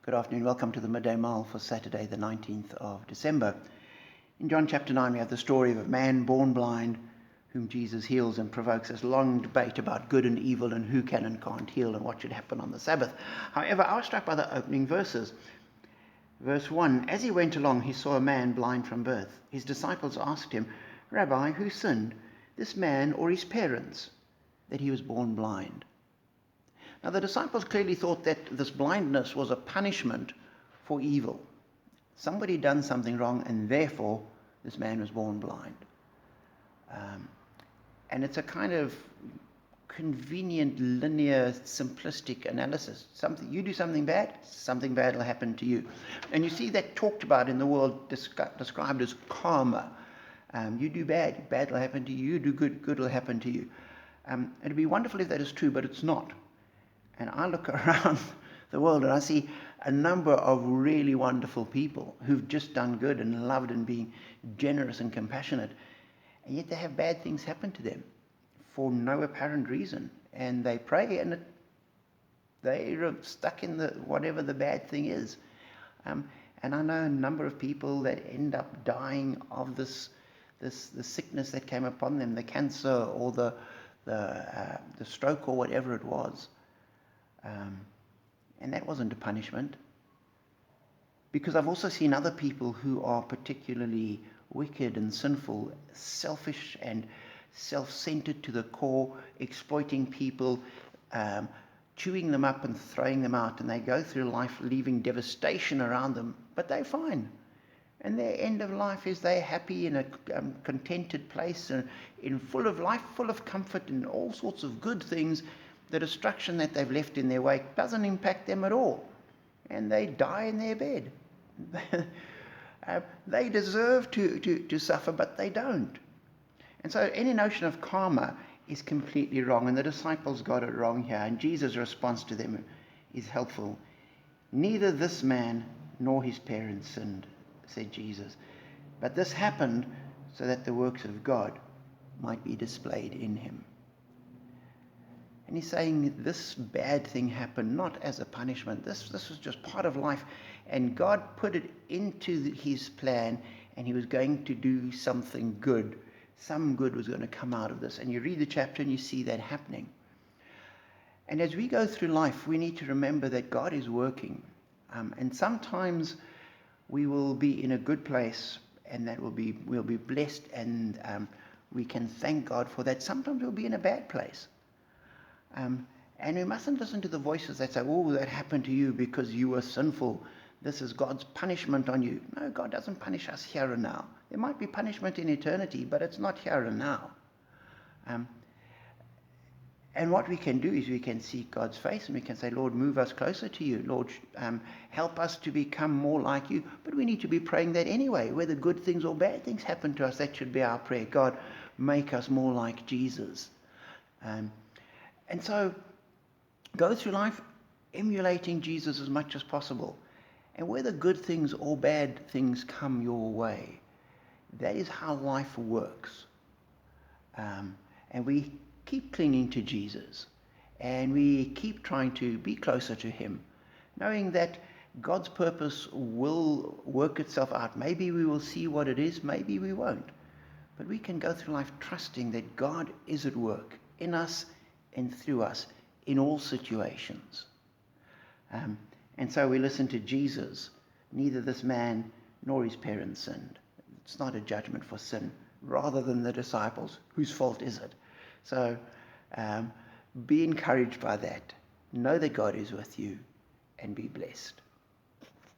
Good afternoon. Welcome to the Midday Mull for Saturday, the 19th of December. In John chapter 9, we have the story of a man born blind whom Jesus heals and provokes this long debate about good and evil and who can and can't heal and what should happen on the Sabbath. However, I was struck by the opening verses. Verse 1, as he went along, he saw a man blind from birth. His disciples asked him, Rabbi, who sinned, this man or his parents, that he was born blind? Now, the disciples clearly thought that this blindness was a punishment for evil. Somebody had done something wrong, and therefore this man was born blind. And it's a kind of convenient, linear, simplistic analysis. You do something bad will happen to you. And you see that talked about in the world, described as karma. You do bad will happen to you. You do good will happen to you. It'd be wonderful if that is true, but it's not. And I look around the world and I see a number of really wonderful people who've just done good and loved and been generous and compassionate. And yet they have bad things happen to them for no apparent reason. And they pray and they're stuck in whatever the bad thing is. And I know a number of people that end up dying of the sickness that came upon them, the cancer or the stroke or whatever it was. And that wasn't a punishment. Because I've also seen other people who are particularly wicked and sinful, selfish and self-centered to the core, exploiting people, chewing them up and throwing them out, and they go through life leaving devastation around them, but they're fine. And their end of life is they're happy in a contented place, and in full of life, full of comfort and all sorts of good things. The destruction that they've left in their wake doesn't impact them at all. And they die in their bed. They deserve to suffer, but they don't. And so any notion of karma is completely wrong. And the disciples got it wrong here. And Jesus' response to them is helpful. Neither this man nor his parents sinned, said Jesus. But this happened so that the works of God might be displayed in him. And he's saying this bad thing happened not as a punishment. This was just part of life. And God put it into his plan, and he was going to do something good. Some good was going to come out of this. And you read the chapter and you see that happening. And as we go through life, we need to remember that God is working. And sometimes we will be in a good place, and we'll be blessed, and we can thank God for that. Sometimes we'll be in a bad place. And we mustn't listen to the voices that say, oh, that happened to you because you were sinful. This is God's punishment on you. No, God doesn't punish us here and now. There might be punishment in eternity, but it's not here and now. And what we can do is we can seek God's face, and we can say, Lord, move us closer to you. Lord, help us to become more like you. But we need to be praying that anyway. Whether good things or bad things happen to us, that should be our prayer. God, make us more like Jesus. And so go through life emulating Jesus as much as possible. And whether good things or bad things come your way, that is how life works. And we keep clinging to Jesus. And we keep trying to be closer to him, knowing that God's purpose will work itself out. Maybe we will see what it is, maybe we won't. But we can go through life trusting that God is at work in us and through us in all situations. And so we listen to Jesus. Neither this man nor his parents sinned. It's not a judgment for sin, rather than the disciples. Whose fault is it? So be encouraged by that. Know that God is with you, and be blessed.